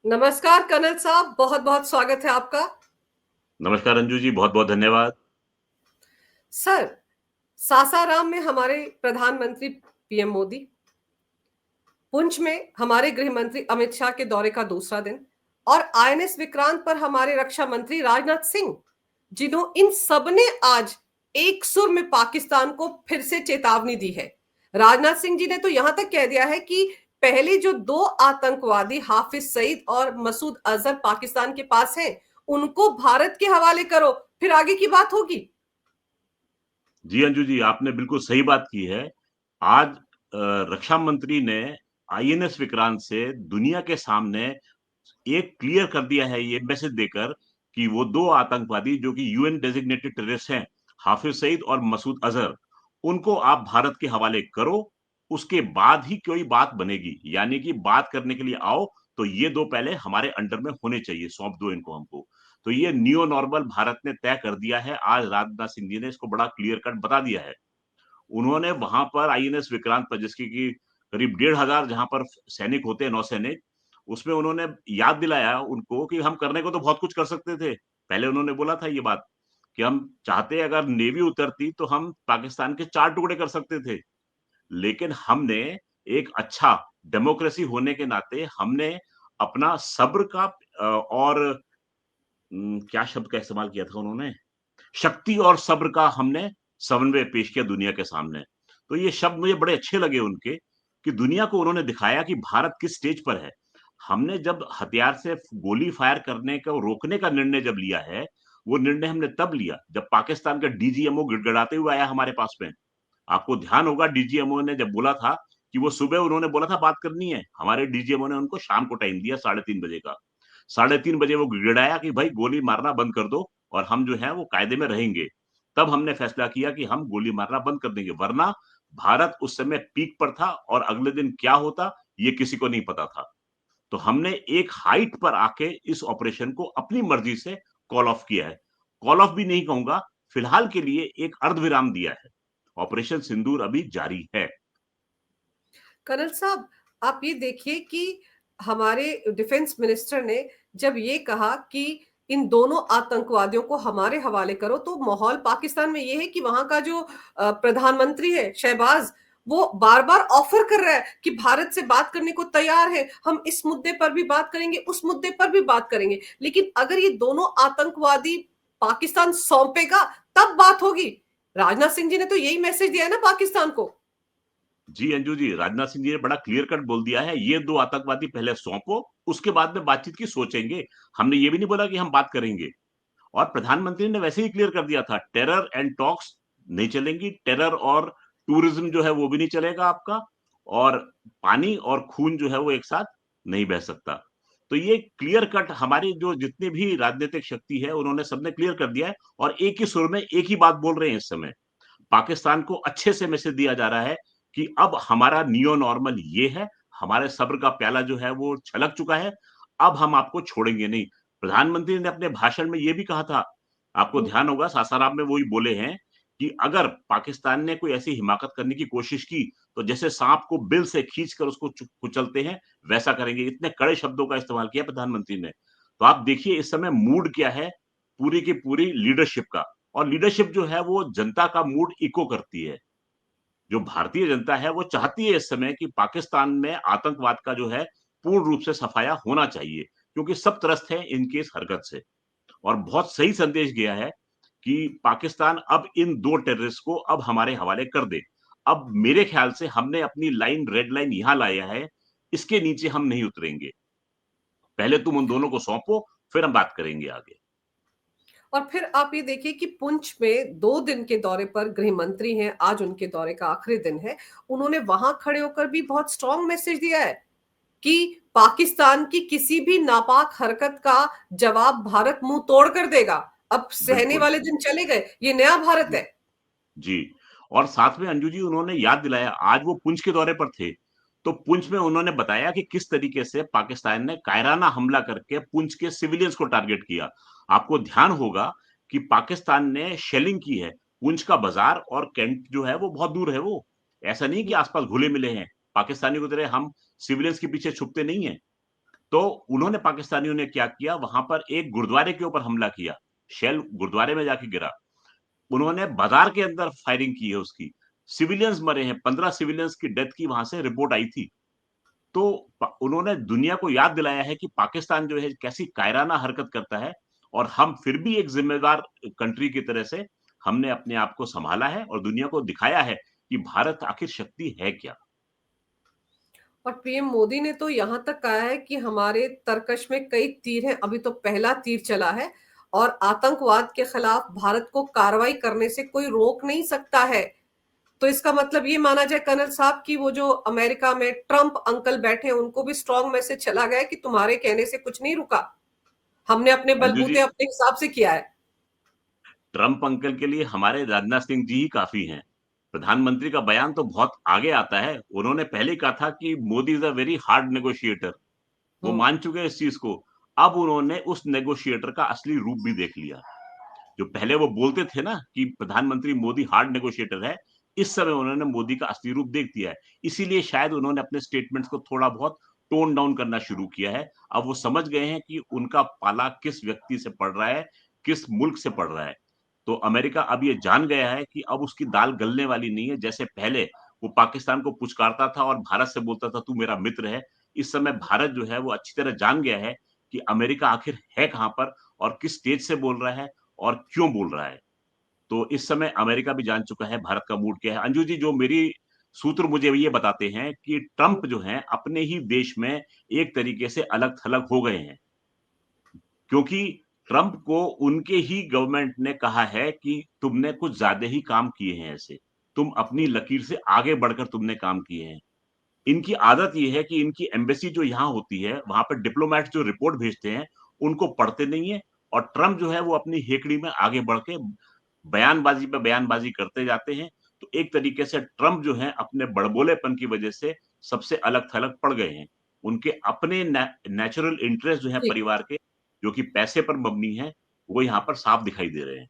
नमस्कार कर्नल साहब, बहुत बहुत स्वागत है आपका। नमस्कार अंजू जी, बहुत बहुत धन्यवाद। सर, सासाराम में हमारे प्रधानमंत्री पीएम मोदी, पुंछ में हमारे गृह मंत्री अमित शाह के दौरे का दूसरा दिन और आईएनएस विक्रांत पर हमारे रक्षा मंत्री राजनाथ सिंह, इन सब ने आज एक सुर में पाकिस्तान को फिर से चेतावनी दी है। राजनाथ सिंह जी ने तो यहां तक कह दिया है कि पहले जो दो आतंकवादी हाफिज सईद और मसूद अजहर पाकिस्तान के पास हैं, उनको भारत के हवाले करो, फिर आगे की बात होगी। जी अंजू जी, आपने बिल्कुल सही बात की है। आज रक्षा मंत्री ने आईएनएस विक्रांत से दुनिया के सामने एक क्लियर कर दिया है, ये मैसेज देकर कि वो दो आतंकवादी जो कि यूएन डेजिग्नेटेड टेररिस्ट हैं, हाफिज सईद और मसूद अजहर, उनको आप भारत के हवाले करो। उसके बाद ही कोई बात बनेगी, यानी कि बात करने के लिए आओ तो ये दो पहले हमारे अंडर में होने चाहिए, सौंप दो इनको हमको। तो ये न्यू नॉर्मल भारत ने तय कर दिया है। आज राजनाथ सिंह जी ने इसको बड़ा क्लियर कट बता दिया है। उन्होंने वहां पर आईएनएस विक्रांत पर, जिसकी की करीब 1,500 जहां पर सैनिक होते हैं, नौसैनिक, उसमें उन्होंने याद दिलाया उनको कि हम करने को तो बहुत कुछ कर सकते थे। पहले उन्होंने बोला था ये बात कि हम चाहते अगर नेवी उतरती तो हम पाकिस्तान के 4 टुकड़े कर सकते थे, लेकिन हमने एक अच्छा डेमोक्रेसी होने के नाते हमने अपना सब्र का और क्या शब्द का इस्तेमाल किया था उन्होंने, शक्ति और सब्र का हमने समन्वय पेश किया दुनिया के सामने। तो ये शब्द मुझे बड़े अच्छे लगे उनके, कि दुनिया को उन्होंने दिखाया कि भारत किस स्टेज पर है। हमने जब हथियार से गोली फायर करने को रोकने का निर्णय जब लिया है, वो निर्णय हमने तब लिया जब पाकिस्तान का डीजीएमओ गिड़गिड़ाते हुए आया हमारे पास में। आपको ध्यान होगा डीजीएमओ ने जब बोला था कि वो सुबह उन्होंने बोला था बात करनी है, हमारे डीजीएमओ ने उनको शाम को टाइम दिया 3:30 बजे का। 3:30 बजे वो गिड़गिड़ाया कि भाई गोली मारना बंद कर दो और हम जो है वो कायदे में रहेंगे। तब हमने फैसला किया कि हम गोली मारना बंद कर देंगे, वरना भारत उस समय पीक पर था और अगले दिन क्या होता ये किसी को नहीं पता था। तो हमने एक हाइट पर आके इस ऑपरेशन को अपनी मर्जी से कॉल ऑफ किया है। कॉल ऑफ भी नहीं कहूंगा, फिलहाल के लिए एक अर्धविराम दिया है। ऑपरेशन सिंदूर अभी जारी है। कर्नल साहब, आप ये देखिए कि हमारे डिफेंस मिनिस्टर ने जब ये कहा कि इन दोनों आतंकवादियों को हमारे हवाले करो, तो माहौल पाकिस्तान में ये है कि वहां का जो प्रधानमंत्री है शहबाज, वो बार बार ऑफर कर रहा है कि भारत से बात करने को तैयार है, हम इस मुद्दे पर भी बात करेंगे, उस मुद्दे पर भी बात करेंगे, लेकिन अगर ये दोनों आतंकवादी पाकिस्तान सौंपेगा तब बात होगी। राजनाथ सिंह जी ने तो यही मैसेज दिया है ना पाकिस्तान को। जी अंजू जी, राजनाथ सिंह जी ने बड़ा क्लियर कट बोल दिया है, ये दो आतंकवादी पहले सौंपो, उसके बाद में बातचीत की सोचेंगे। हमने ये भी नहीं बोला कि हम बात करेंगे। और प्रधानमंत्री ने वैसे ही क्लियर कर दिया था, टेरर एंड टॉक्स नहीं चलेंगी, टेरर और टूरिज्म जो है वो भी नहीं चलेगा आपका, और पानी और खून जो है वो एक साथ नहीं बह सकता। तो ये क्लियर कट हमारी जो जितनी भी राजनीतिक शक्ति है उन्होंने सबने क्लियर कर दिया है, और एक ही सुर में एक ही बात बोल रहे हैं इस समय। पाकिस्तान को अच्छे से मैसेज दिया जा रहा है कि अब हमारा नियो नॉर्मल ये है, हमारे सब्र का प्याला जो है वो छलक चुका है, अब हम आपको छोड़ेंगे नहीं। प्रधानमंत्री ने अपने भाषण में ये भी कहा था, आपको ध्यान होगा सासाराम में वही बोले हैं कि अगर पाकिस्तान ने कोई ऐसी हिमाकत करने की कोशिश की तो जैसे सांप को बिल से खींचकर उसको कुचलते हैं वैसा करेंगे। इतने कड़े शब्दों का इस्तेमाल किया प्रधानमंत्री ने। तो आप देखिए इस समय मूड क्या है पूरी की पूरी लीडरशिप का, और लीडरशिप जो है वो जनता का मूड इको करती है। जो भारतीय जनता है वो चाहती है इस समय कि पाकिस्तान में आतंकवाद का जो है पूर्ण रूप से सफाया होना चाहिए, क्योंकि सब त्रस्त है इनकी इस हरकत से। और बहुत सही संदेश गया है कि पाकिस्तान अब इन दो टेररिस्ट को अब हमारे हवाले कर दे। अब मेरे ख्याल से हमने अपनी लाइन, रेड लाइन यहां लाया है, इसके नीचे हम नहीं उतरेंगे। पहले तुम उन दोनों को सौंपो, फिर हम बात करेंगे आगे। और फिर आप ये देखिए कि पुंछ में 2 दिन के दौरे पर गृह मंत्री हैं, आज उनके दौरे का आखिरी दिन है। उन्होंने वहां खड़े होकर भी बहुत स्ट्रांग मैसेज दिया है कि पाकिस्तान की किसी भी नापाक हरकत का जवाब भारत मुंह तोड़ कर देगा। अब सहने बिल्कुल। वाले दिन चले गए, ये नया भारत जी। है। जी। और साथ में अंजू जी उन्होंने याद दिलाया, आज वो पुंछ के दौरे पर थे, तो पुंछ में उन्होंने बताया कि किस तरीके से पाकिस्तान ने कायराना हमला करके पुंछ के सिविलियंस को टारगेट किया। आपको ध्यान होगा कि पाकिस्तान ने शेलिंग की है। पुंछ का बाजार और कैंट जो है वो बहुत दूर है, वो ऐसा नहीं कि आसपास घुले मिले हैं। पाकिस्तानी की तरह हम सिविलियंस के पीछे छुपते नहीं है। तो उन्होंने पाकिस्तानियों ने क्या किया, वहां पर एक गुरुद्वारे के ऊपर हमला किया, शेल गुरुद्वारे में जाके गिरा। उन्होंने बाजार के अंदर फायरिंग की है उसकी, सिविलियंस मरे हैं, 15 सिविलियंस की डेथ की वहां से रिपोर्ट आई थी। तो उन्होंने दुनिया को याद दिलाया है कि पाकिस्तान जो है कैसी कायराना हरकत करता है, और हम फिर भी एक जिम्मेदार कंट्री की तरह से हमने अपने आप को संभाला है और दुनिया को दिखाया है कि भारत आखिर शक्ति है क्या। और पीएम मोदी ने तो यहां तक कहा है कि हमारे तरकश में कई तीर हैं, अभी तो पहला तीर चला है और आतंकवाद के खिलाफ भारत को कार्रवाई करने से कोई रोक नहीं सकता है। तो इसका मतलब ये माना जाए कर्नल साहब कि वो जो अमेरिका में ट्रंप अंकल बैठे हैं उनको भी स्ट्रॉन्ग मैसेज चला गया कि तुम्हारे कहने से कुछ नहीं रुका, हमने अपने अंजू जी, बलबूते अपने हिसाब से किया है। ट्रंप अंकल के लिए हमारे राजनाथ सिंह जी ही काफी हैं। प्रधानमंत्री का बयान तो बहुत आगे आता है। उन्होंने पहले कहा था कि Modi is a very hard negotiator, वो हम्म। मान चुके हैं इस चीज को। अब उन्होंने उस नेगोशिएटर का असली रूप भी देख लिया। जो पहले वो बोलते थे ना कि प्रधानमंत्री मोदी हार्ड नेगोशिएटर है, इस समय उन्होंने मोदी का असली रूप देख दिया है। इसीलिए शायद उन्होंने अपने स्टेटमेंट्स को थोड़ा बहुत टोन डाउन करना शुरू किया है। अब वो समझ गए हैं कि उनका पाला किस व्यक्ति से पड़ रहा है, किस मुल्क से पड़ रहा है। तो अमेरिका अब ये जान गया है कि अब उसकी दाल गलने वाली नहीं है। जैसे पहले वो पाकिस्तान को पुचकारता था और भारत से बोलता था तू मेरा मित्र है, इस समय भारत जो है वो अच्छी तरह जान गया है कि अमेरिका आखिर है कहां पर और किस स्टेज से बोल रहा है और क्यों बोल रहा है। तो इस समय अमेरिका भी जान चुका है भारत का मूड क्या है। अंजू जी, जो मेरी सूत्र मुझे ये बताते हैं कि ट्रंप जो है अपने ही देश में एक तरीके से अलग थलग हो गए हैं, क्योंकि ट्रंप को उनके ही गवर्नमेंट ने कहा है कि तुमने कुछ ज्यादा ही काम किए हैं, ऐसे तुम अपनी लकीर से आगे बढ़कर तुमने काम किए हैं। इनकी आदत ये है कि इनकी एम्बेसी जो यहाँ होती है वहां पर डिप्लोमेट जो रिपोर्ट भेजते हैं उनको पढ़ते नहीं है, और ट्रंप जो है वो अपनी हेकड़ी में आगे बढ़ के बयानबाजी पे बयानबाजी करते जाते हैं। तो एक तरीके से ट्रंप जो है अपने बड़बोलेपन की वजह से सबसे अलग थलग पड़ गए हैं। उनके अपने नेचुरल इंटरेस्ट जो है जी। परिवार के, जो कि पैसे पर मबनी है, वो यहाँ पर साफ दिखाई दे रहे हैं।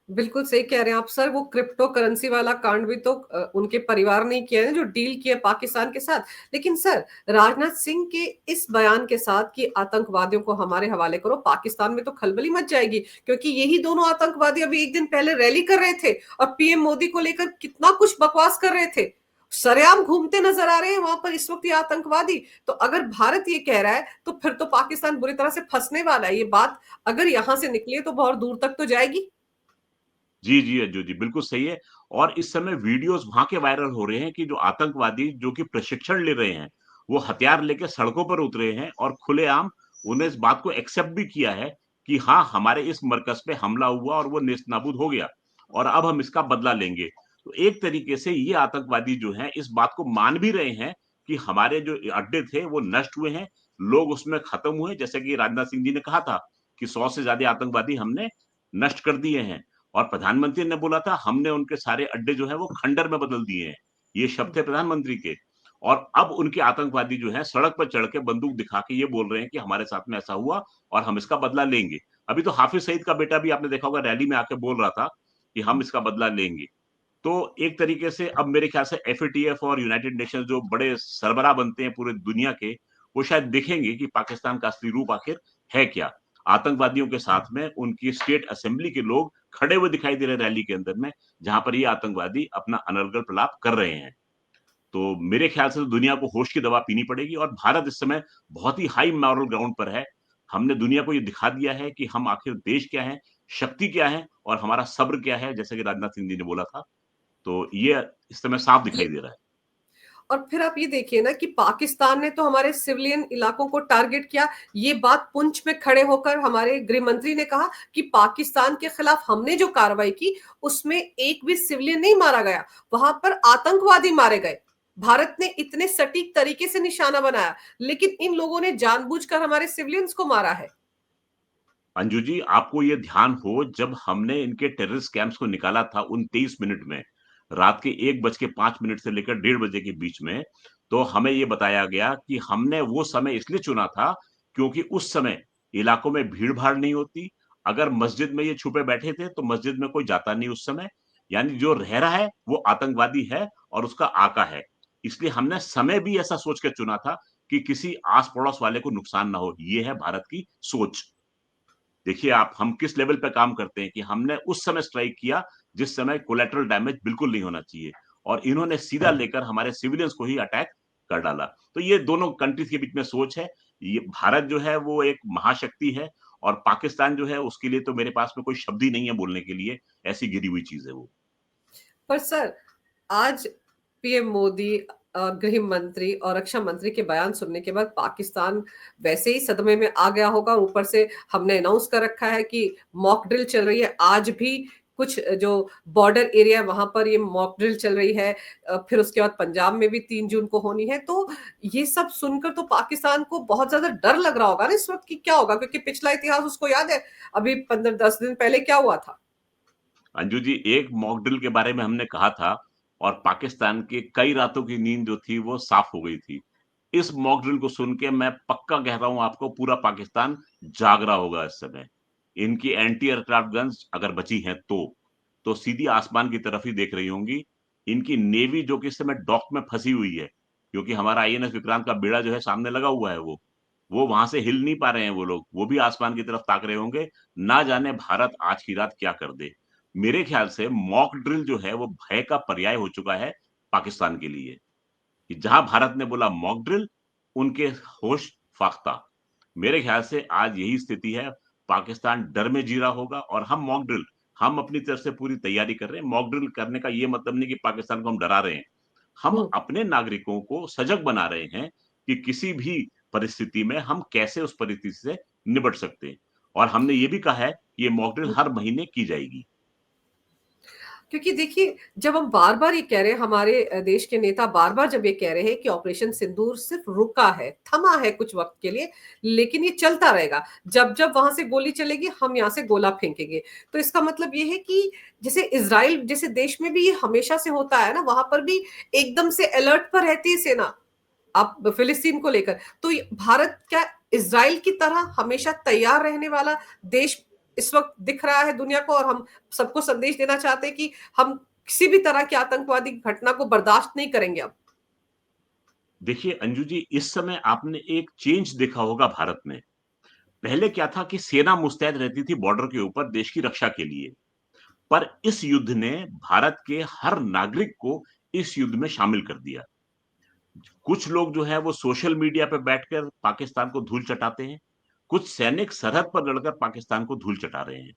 बिल्कुल सही कह रहे हैं आप सर। वो क्रिप्टो करेंसी वाला कांड भी तो उनके परिवार ने किया है जो डील किया पाकिस्तान के साथ। लेकिन सर, राजनाथ सिंह के इस बयान के साथ कि आतंकवादियों को हमारे हवाले करो, पाकिस्तान में तो खलबली मच जाएगी, क्योंकि यही दोनों आतंकवादी अभी एक दिन पहले रैली कर रहे थे और पीएम मोदी को लेकर कितना कुछ बकवास कर रहे थे। सरेआम घूमते नजर आ रहे हैं वहां पर इस वक्त ये आतंकवादी। तो अगर भारत ये कह रहा है तो फिर तो पाकिस्तान बुरी तरह से फंसने वाला है। ये बात अगर यहां से निकले तो बहुत दूर तक तो जाएगी। जी, जी, अज्जू जी, बिल्कुल सही है। और इस समय वीडियोज़ वहाँ के वायरल हो रहे हैं कि जो आतंकवादी जो कि प्रशिक्षण ले रहे हैं, वो हथियार लेके सड़कों पर उतरे हैं और खुलेआम उन्हें इस बात को एक्सेप्ट भी किया है कि हाँ, हमारे इस मरकज़ पे हमला हुआ और वो नेस्तनाबूद हो गया और अब हम इसका बदला लेंगे। तो एक तरीके से ये आतंकवादी जो हैं, इस बात को मान भी रहे हैं कि हमारे जो अड्डे थे, वो नष्ट हुए हैं, लोग उसमें खत्म हुए। जैसे कि राजनाथ सिंह जी ने कहा था कि 100 से ज़्यादा आतंकवादी हमने नष्ट कर दिए हैं। और प्रधानमंत्री ने बोला था हमने उनके सारे अड्डे जो है वो खंडर में बदल दिए हैं। ये शब्द थे प्रधानमंत्री के। और अब उनके आतंकवादी जो है सड़क पर चढ़ के बंदूक दिखा के ये बोल रहे हैं कि हमारे साथ में ऐसा हुआ और हम इसका बदला लेंगे। अभी तो हाफिज सईद का बेटा भी आपने देखा होगा रैली में आके बोल रहा था कि हम इसका बदला लेंगे। तो एक तरीके से अब मेरे ख्याल से एफएटीएफ और यूनाइटेड नेशन जो बड़े सरबराह बनते हैं पूरे दुनिया के, वो शायद देखेंगे कि पाकिस्तान का असली रूप आखिर है क्या। आतंकवादियों के साथ में उनकी स्टेट असेंबली के लोग खड़े हुए दिखाई दे रहे हैं रैली के अंदर में, जहां पर ये आतंकवादी अपना अनर्गल प्रलाप कर रहे हैं। तो मेरे ख्याल से तो दुनिया को होश की दवा पीनी पड़ेगी, और भारत इस समय बहुत ही हाई मॉरल ग्राउंड पर है। हमने दुनिया को ये दिखा दिया है कि हम आखिर देश क्या है, शक्ति क्या है और हमारा सब्र क्या है, जैसे कि राजनाथ सिंह जी ने बोला था। तो ये इस समय साफ दिखाई दे रहा है। और फिर आप ये देखिए ना कि पाकिस्तान ने तो हमारे सिविलियन इलाकों को टारगेट किया। ये बात पुंछ में खड़े होकर हमारे गृह मंत्री ने कहा कि पाकिस्तान के खिलाफ हमने जो कार्रवाई की उसमें एक भी सिविलियन नहीं मारा गया, वहां पर आतंकवादी मारे गए। भारत ने इतने सटीक तरीके से निशाना बनाया, लेकिन इन लोगों ने जानबूझकर हमारे सिविलियंस को मारा है। अंजू जी, आपको ये ध्यान हो, जब हमने इनके टेररिस्ट कैंप्स को निकाला था उन 23 मिनट में, रात के 1:05 से लेकर 1:30 के बीच में, तो हमें ये बताया गया कि हमने वो समय इसलिए चुना था क्योंकि उस समय इलाकों में भीड़-भाड़ नहीं होती। अगर मस्जिद में ये छुपे बैठे थे तो मस्जिद में कोई जाता नहीं उस समय। यानी जो रह रहा है वो आतंकवादी है और उसका आका है। इसलिए हमने समय भी ऐसा सोच के चुना था कि किसी आस पड़ोस वाले को नुकसान ना हो। ये है भारत की सोच। देखिए आप हम किस लेवल पे काम करते हैं कि हमने उस समय स्ट्राइक किया जिस समय कोलैटरल डैमेज बिल्कुल नहीं होना चाहिए, और इन्होंने सीधा लेकर हमारे सिविलियंस को ही अटैक कर डाला। तो ये दोनों कंट्रीज के बीच में सोच है। ये भारत जो है वो एक महाशक्ति है, और पाकिस्तान जो है उसके लिए तो मेरे पास में कोई शब्द ही नहीं है बोलने के लिए, ऐसी गिरी हुई चीज है वो। पर सर, आज पीएम मोदी, गृह मंत्री और रक्षा मंत्री के बयान सुनने के बाद पाकिस्तान वैसे ही सदमे में आ गया होगा। ऊपर से हमने अनाउंस कर रखा है कि मॉक ड्रिल चल रही है। आज भी कुछ जो बॉर्डर एरिया वहां पर ये मॉक ड्रिल चल रही है। फिर उसके बाद पंजाब में भी 3 जून को होनी है। तो ये सब सुनकर तो पाकिस्तान को बहुत ज्यादा डर लग रहा होगा ना इस वक्त, कि क्या होगा, क्योंकि पिछला इतिहास उसको याद है। अभी 15-10 दिन पहले क्या हुआ था। अंजू जी, एक मॉक ड्रिल के बारे में हमने कहा था, और पाकिस्तान के कई रातों की नींद जो थी वो साफ हो गई थी। इस मॉक ड्रिल को सुन के मैं पक्का कह रहा हूं आपको, पूरा पाकिस्तान जाग रहा होगा इस समय। इनकी एंटी एयरक्राफ्ट गन्स अगर बची हैं तो सीधी आसमान की तरफ ही देख रही होंगी। इनकी नेवी जो कि इस समय डॉक में फंसी हुई है, क्योंकि हमारा आईएनएस विक्रांत का बेड़ा जो है सामने लगा हुआ है, वो वहां से हिल नहीं पा रहे हैं वो लोग, वो भी आसमान की तरफ ताक रहे होंगे। ना जाने भारत आज की रात क्या कर दे। मेरे ख्याल से मॉक ड्रिल जो है वो भय का पर्याय हो चुका है पाकिस्तान के लिए, कि जहां भारत ने बोला मॉक ड्रिल, उनके होश फाख्ता। मेरे ख्याल से आज यही स्थिति है। पाकिस्तान डर में जी रहा होगा, और हम अपनी तरफ से पूरी तैयारी कर रहे हैं। मॉक ड्रिल करने का ये मतलब नहीं कि पाकिस्तान को हम डरा रहे हैं। हम हम्म। अपने नागरिकों को सजग बना रहे हैं कि किसी भी परिस्थिति में हम कैसे उस परिस्थिति से निपट सकते हैं। और हमने ये भी कहा है कि ये मॉक ड्रिल हर महीने की जाएगी। क्योंकि देखिए, जब हम बार बार ये कह रहे हैं, हमारे देश के नेता बार बार जब ये कह रहे हैं कि ऑपरेशन सिंदूर सिर्फ रुका है, थमा है कुछ वक्त के लिए, लेकिन ये चलता रहेगा। जब जब वहां से गोली चलेगी, हम यहाँ से गोला फेंकेंगे। तो इसका मतलब ये है कि जैसे इजराइल जैसे देश में भी ये हमेशा से होता है ना, वहां पर भी एकदम से अलर्ट पर रहती है सेना, अब फिलिस्तीन को लेकर। तो भारत क्या इजराइल की तरह हमेशा तैयार रहने वाला देश इस वक्त दिख रहा है दुनिया को, और हम सबको संदेश देना चाहते हैं कि हम किसी भी तरह की आतंकवादी घटना को बर्दाश्त नहीं करेंगे अब। देखिए अंजू जी, इस समय आपने एक चेंज देखा होगा भारत में। पहले क्या था कि सेना मुस्तैद रहती थी बॉर्डर के ऊपर देश की रक्षा के लिए, पर इस युद्ध ने भारत के हर नागरिक को इस युद्ध में शामिल कर दिया। कुछ लोग जो है वो सोशल मीडिया पे बैठकर पाकिस्तान को धूल चटाते हैं, कुछ सैनिक सरहद पर लड़कर पाकिस्तान को धूल चटा रहे हैं।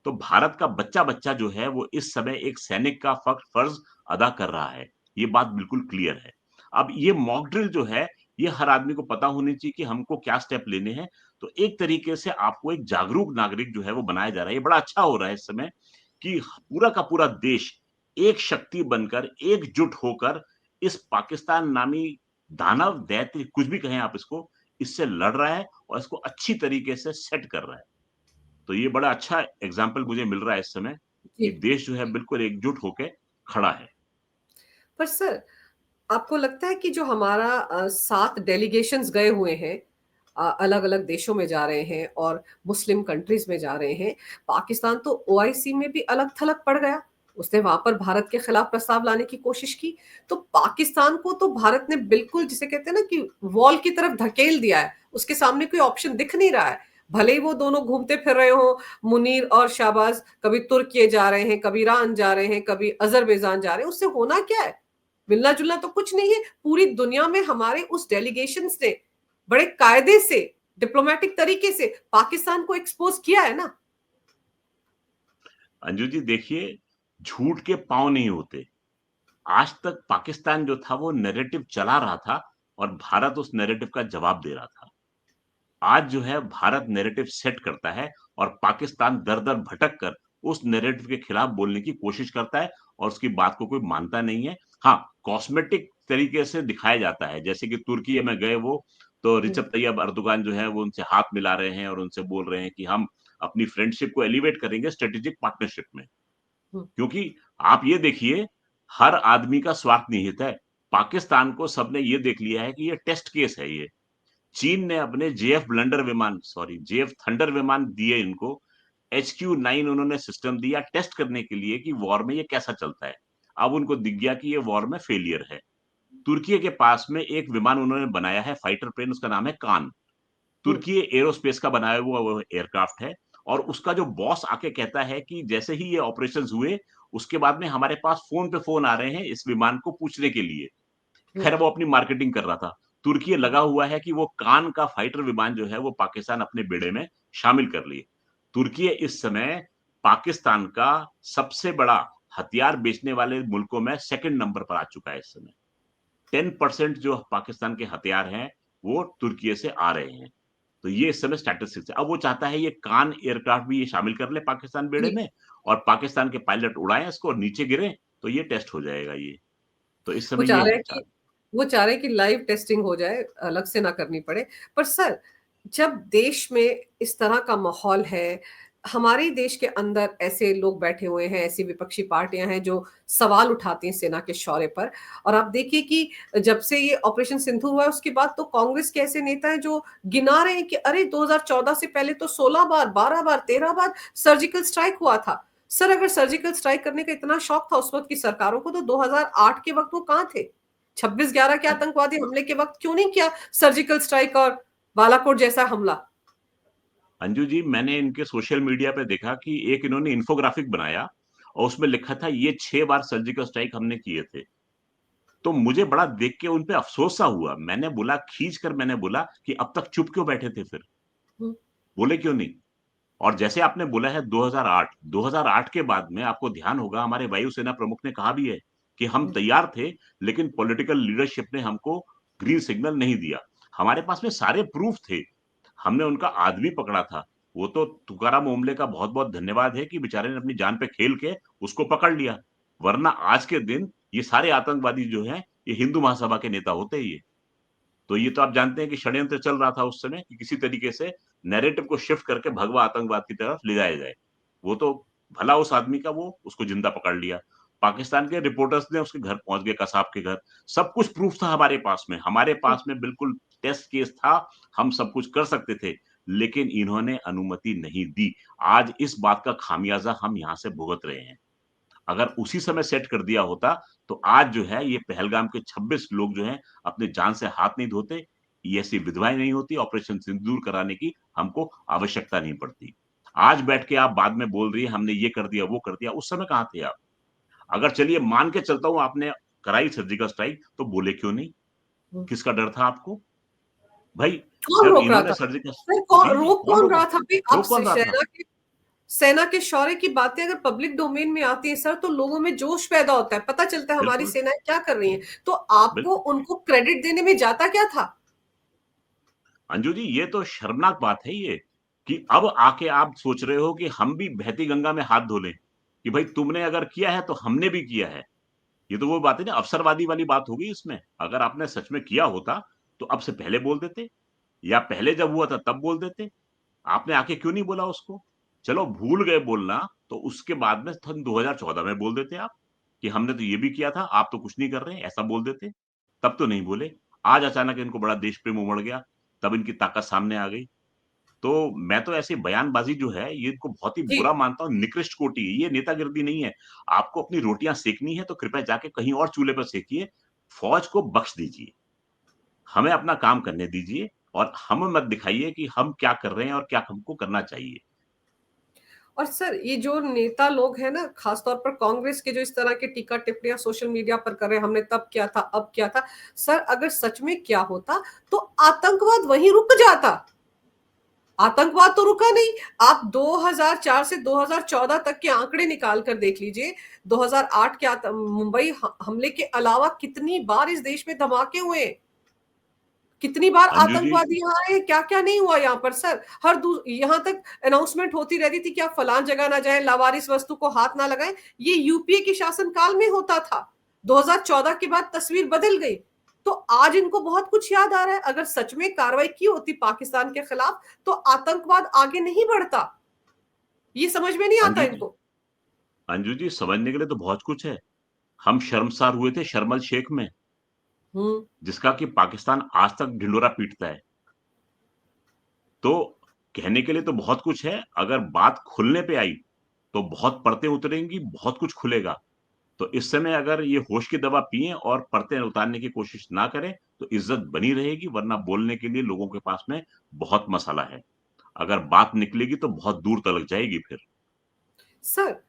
तो भारत का बच्चा बच्चा जो है वो इस समय एक सैनिक का फर्ज अदा कर रहा है। ये बात बिल्कुल क्लियर है। अब ये मॉक ड्रिल जो है, ये हर आदमी को पता होनी चाहिए कि हमको क्या स्टेप लेने हैं। तो एक तरीके से आपको एक जागरूक नागरिक जो है वो बनाया जा रहा है। ये बड़ा अच्छा हो रहा है इस समय कि पूरा का पूरा देश एक शक्ति बनकर, एकजुट होकर इस पाकिस्तान नामी दानव, दैत्य, कुछ भी कहें आप इसको, इससे लड़ रहा है और इसको अच्छी तरीके से सेट कर रहा है। तो ये बड़ा अच्छा एग्जाम्पल मुझे मिल रहा है इस समय कि जी। देश जो है बिल्कुल एकजुट होके खड़ा है। पर सर, आपको लगता है कि जो हमारा 7 डेलीगेशंस गए हुए हैं, अलग अलग देशों में जा रहे हैं और मुस्लिम कंट्रीज में जा रहे हैं, पाकिस्तान तो ओआईसी में भी अलग थलग पड़ गया। उसने वहां पर भारत के खिलाफ प्रस्ताव लाने की कोशिश की। तो पाकिस्तान को तो भारत ने बिल्कुल, जिसे कहते हैं ना, कि वॉल की तरफ धकेल दिया है। उसके सामने कोई ऑप्शन दिख नहीं रहा है। भले ही वो दोनों घूमते फिर रहे हो, मुनीर और शाहबाज, कभी तुर्की जा रहे हैं, कभी ईरान जा रहे हैं, कभी अजरबैजान जा रहे हैं, उससे होना क्या है। मिलना जुलना तो कुछ नहीं है। पूरी दुनिया में हमारे उस डेलीगेशंस ने बड़े कायदे से, डिप्लोमेटिक तरीके से पाकिस्तान को एक्सपोज किया है ना। अंजू जी देखिए, झूठ के पांव नहीं होते। आज तक पाकिस्तान जो था वो नैरेटिव चला रहा था, और भारत उस नैरेटिव का जवाब दे रहा था। आज जो है भारत नैरेटिव सेट करता है, और पाकिस्तान दर दर भटक कर उस नैरेटिव के खिलाफ बोलने की कोशिश करता है, और उसकी बात को कोई मानता नहीं है। हाँ, कॉस्मेटिक तरीके से दिखाया जाता है, जैसे कि तुर्की में गए वो, तो हम्म। रिसेप तैयब अर्दोगान जो है वो उनसे हाथ मिला रहे हैं और उनसे बोल रहे हैं कि हम अपनी फ्रेंडशिप को एलिवेट करेंगे स्ट्रेटेजिक पार्टनरशिप में। हम्म। क्योंकि आप ये देखिए, हर आदमी का स्वार्थ निहित है। पाकिस्तान को सबने ये देख लिया है कि ये टेस्ट केस है ये। चीन ने अपने जेएफ थंडर विमान दिए इनको। HQ-9 उन्होंने सिस्टम दिया टेस्ट करने के लिए कि वॉर में ये कैसा चलता है। अब उनको दिख गया कि ये वॉर में फेलियर है। तुर्की के पास में एक विमान उन्होंने बनाया है, फाइटर प्लेन, उसका नाम है कान। हम्म, तुर्की एरोस्पेस का बनाया हुआ वो एयरक्राफ्ट है। और उसका जो बॉस आके कहता है कि जैसे ही ये ऑपरेशंस हुए, उसके बाद में हमारे पास फोन पे फोन आ रहे हैं इस विमान को पूछने के लिए। हम्म, खैर वो अपनी मार्केटिंग कर रहा था। तुर्की लगा हुआ है कि वो कान का फाइटर विमान जो है वो पाकिस्तान अपने बेड़े में शामिल कर लिए। तुर्की इस समय पाकिस्तान का सबसे बड़ा हथियार बेचने वाले मुल्कों में सेकंड नंबर पर आ चुका है इस समय। 10% जो पाकिस्तान के हथियार हैं वो तुर्की से आ रहे हैं। तो ये इस समय स्टैटिस्टिक्स है। अब वो चाहता है ये कान एयरक्राफ्ट भी ये शामिल कर ले पाकिस्तान बेड़े जी। में, और पाकिस्तान के पायलट उड़ाएं इसको और नीचे गिरे तो ये टेस्ट हो जाएगा ये। तो इस वो समय चाह ये रहे है हैं कि चाल। वो चाह रहे हैं कि लाइव टेस्टिंग हो जाए, अलग से ना करनी पड़े। पर सर, जब देश में इस तरह का माहौल है, हमारे देश के अंदर ऐसे लोग बैठे हुए हैं, ऐसी विपक्षी पार्टियां हैं जो सवाल उठाती हैं सेना के शौर्य पर। और आप देखिए कि जब से ये ऑपरेशन सिंधु हुआ है उसके बाद तो कांग्रेस के ऐसे नेता हैं जो गिना रहे हैं कि अरे 2014 से पहले तो 16 बार, 12 बार, 13 बार सर्जिकल स्ट्राइक हुआ था। सर, अगर सर्जिकल स्ट्राइक करने का इतना शौक था उस वक्त की सरकारों को, तो 2008 के वक्त वो कहां थे? 26/11 के आतंकवादी हमले के वक्त क्यों नहीं किया सर्जिकल स्ट्राइक और बालाकोट जैसा हमला? अंजू जी, मैंने इनके सोशल मीडिया पे देखा कि एक इन्होंने इन्फोग्राफिक बनाया और उसमें लिखा था ये 6 बार सर्जिकल स्ट्राइक हमने किए थे। तो मुझे बड़ा देख के उन पे अफसोस सा हुआ। मैंने बोला, खींच कर मैंने बोला कि अब तक चुप क्यों बैठे थे फिर, हम्म, बोले क्यों नहीं? और जैसे आपने बोला है 2008, 2008 के बाद में आपको ध्यान होगा हमारे वायुसेना प्रमुख ने कहा भी है कि हम हम्म, तैयार थे, लेकिन पॉलिटिकल लीडरशिप ने हमको ग्रीन सिग्नल नहीं दिया। हमारे पास में सारे प्रूफ थे, हमने उनका आदमी पकड़ा था। वो तो तुकाराम ओमले का बहुत बहुत धन्यवाद है कि बेचारे ने अपनी जान पे खेल के उसको पकड़ लिया। वरना आज के दिन ये सारे आतंकवादी जो हैं ये हिंदू महासभा के नेता होते ही है। तो ये तो आप जानते हैं कि षड्यंत्र चल रहा था उस समय कि किसी तरीके से नैरेटिव को शिफ्ट करके भगवा आतंकवाद की तरफ ले जाया जाए। वो तो भला उस आदमी का, वो उसको जिंदा पकड़ लिया। पाकिस्तान के रिपोर्टर्स ने उसके घर पहुंच गए, कसाब के घर। सब कुछ प्रूफ था हमारे पास में, हमारे पास में बिल्कुल टेस्ट केस था। हम सब कुछ कर सकते थे, लेकिन इन्होंने अनुमति नहीं दी। आज इस बात का खामियाजा हम यहाँ से भुगत रहे हैं। अगर उसी समय सेट कर दिया होता तो आज जो है ये पहलगाम के 26 लोग जो हैं अपने जान से हाथ नहीं धोते, ये ऐसी विधवाएं नहीं होती, ऑपरेशन सिंदूर कराने की हमको आवश्यकता नहीं पड़ती। आज बैठ के आप बाद में बोल रही है हमने ये कर दिया वो कर दिया, उस समय कहाँ थे आप? अगर चलिए मान के चलता हूं आपने कराई सर्जिकल स्ट्राइक, तो बोले क्यों नहीं? हम्म। किसका डर था आपको भाई? कौन जब रोक रहा इन्होंने था? सर्जिकल, सर, कौन जी जी, रोक, कौन कौन रोका? रहा था भाई? आप रोक कौन रहा था? सेना के शौर्य की बातें अगर पब्लिक डोमेन में आती है सर, तो लोगों में जोश पैदा होता है, पता चलता है हमारी बिल्कुल सेनाएं क्या कर रही हैं। तो आपको बिल्कुल। उनको क्रेडिट देने में जाता क्या था? अंजू जी, ये तो शर्मनाक बात है ये, कि अब आके आप सोच रहे हो कि हम भी बहती गंगा में हाथ धो लें, कि भाई तुमने अगर किया है तो हमने भी किया है। ये तो वो बात है ना, अवसरवादी वाली बात होगी इसमें। अगर आपने सच में किया होता तो अब से पहले बोल देते, या पहले जब हुआ था तब बोल देते। आपने आके क्यों नहीं बोला उसको? चलो भूल गए बोलना, तो उसके बाद में सन 2014 में बोल देते आप कि हमने तो ये भी किया था, आप तो कुछ नहीं कर रहे हैं, ऐसा बोल देते। तब तो नहीं बोले। आज अचानक इनको बड़ा देश प्रेम उमड़ गया, तब इनकी ताकत सामने आ गई। तो मैं तो ऐसी बयानबाजी जो है ये इनको बहुत ही जी। बुरा मानता हूँ, निकृष्ट कोटि है, ये नेतागिरी नहीं है। आपको अपनी रोटियां सेकनी है तो कृपया जाके कहीं और चूल्हे पर सेकिए, फौज को बख्श दीजिए, हमें अपना काम करने दीजिए, और हमें मत दिखाइए कि हम क्या कर रहे हैं और क्या हमको करना चाहिए। और सर, ये जो नेता लोग हैं ना, खासतौर पर कांग्रेस के, जो इस तरह की टीका टिप्पणियां सोशल मीडिया पर कर रहे हैं, हमने तब किया था, अब क्या था। सर, अगर सच में क्या होता तो आतंकवाद वहीं रुक जाता। आतंकवाद तो रुका नहीं। आप 2004 से 2014 तक के आंकड़े निकाल कर देख लीजिए। 2008 के मुंबई हमले के अलावा कितनी बार इस देश में धमाके हुए, कितनी बार अंजू जी, आतंकवादी यहाँ आए, क्या क्या नहीं हुआ यहाँ पर सर। यहाँ तक अनाउंसमेंट होती रहती थी कि आप फलान जगह ना जाएं, लावारिस वस्तु को हाथ ना लगाएं। ये यूपीए के शासनकाल में होता था। 2014 के बाद तस्वीर बदल गई। तो आज इनको बहुत कुछ याद आ रहा है। अगर सच में कार्रवाई की होती पाकिस्तान के खिलाफ, तो आतंकवाद आगे नहीं बढ़ता। ये समझ में नहीं आता अंजू जी, इनको। अंजू जी, समझने के लिए तो बहुत कुछ है। हम शर्मसार हुए थे शर्मल शेख में, हम्म। जिसका कि पाकिस्तान आज तक ढिंडोरा पीटता है। तो कहने के लिए तो बहुत कुछ है, अगर बात खुलने पे आई तो बहुत परतें उतरेंगी, बहुत कुछ खुलेगा। तो इस समय अगर ये होश की दवा पिएं और पर्दे उतारने की कोशिश ना करें तो इज्जत बनी रहेगी, वरना बोलने के लिए लोगों के पास में बहुत मसाला है। अगर बात निकलेगी तो बहुत दूर तलक जाएगी फिर। सर,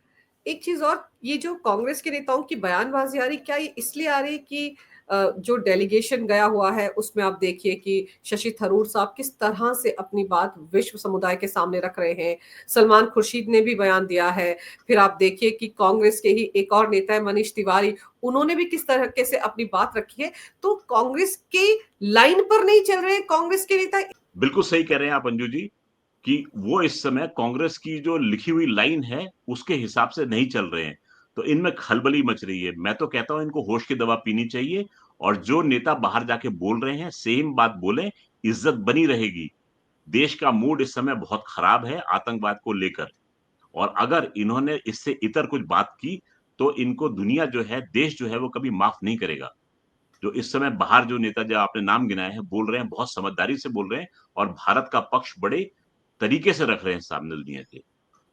एक चीज़ और, ये जो कांग्रेस के नेताओं की बयानबाज़ी आ रही, क्या ये इसलिए आ रही कि जो डेलीगेशन गया हुआ है, उसमें आप देखिए कि शशि थरूर साहब किस तरह से अपनी बात विश्व समुदाय के सामने रख रहे हैं। सलमान खुर्शीद ने भी बयान दिया है। फिर आप देखिए कि कांग्रेस के ही एक और नेता है मनीष तिवारी, उन्होंने भी किस तरीके से अपनी बात रखी है। तो कांग्रेस की लाइन पर नहीं चल रहे हैं कांग्रेस के नेता। बिल्कुल सही कह रहे हैं आप अंजू जी, कि वो इस समय कांग्रेस की जो लिखी हुई लाइन है उसके हिसाब से नहीं चल रहे हैं, तो इनमें खलबली मच रही है। मैं तो कहता हूं इनको होश की दवा पीनी चाहिए, और जो नेता बाहर जाके बोल रहे हैं सेम बात बोले, इज्जत बनी रहेगी। देश का मूड इस समय बहुत खराब है आतंकवाद को लेकर, और अगर इन्होंने इससे इतर कुछ बात की तो इनको दुनिया जो है, देश जो है, वो कभी माफ नहीं करेगा। जो इस समय बाहर जो नेता जो आपने नाम गिनाए हैं बोल रहे हैं, बहुत समझदारी से बोल रहे हैं और भारत का पक्ष बड़े तरीके से रख रहे हैं सामने दुनिया के।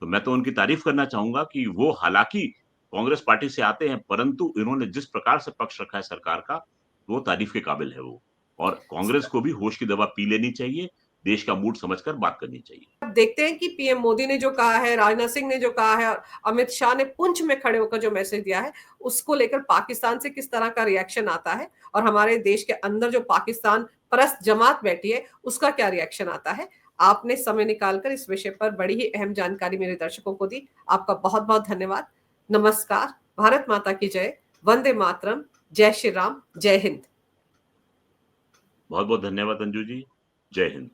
तो मैं तो उनकी तारीफ करना चाहूंगा कि वो हालांकि कांग्रेस पार्टी से आते हैं, परंतु इन्होंने जिस प्रकार से पक्ष रखा है सरकार का, वो तारीफ के काबिल है वो। और कांग्रेस को भी होश की दवा पी लेनी चाहिए, देश का मूड समझकर बात करनी चाहिए। अब देखते हैं कि पीएम मोदी ने जो कहा है, राजनाथ सिंह ने जो कहा है, और अमित शाह ने पुंछ में खड़े होकर जो मैसेज दिया है, उसको लेकर पाकिस्तान से किस तरह का रिएक्शन आता है, और हमारे देश के अंदर जो पाकिस्तान परस्त जमात बैठी है उसका क्या रिएक्शन आता है। आपने समय निकालकर इस विषय पर बड़ी ही अहम जानकारी मेरे दर्शकों को दी। आपका बहुत बहुत धन्यवाद। नमस्कार। भारत माता की जय। वंदे मातरम। जय श्री राम। जय हिंद। बहुत बहुत धन्यवाद अंजू जी। जय हिंद।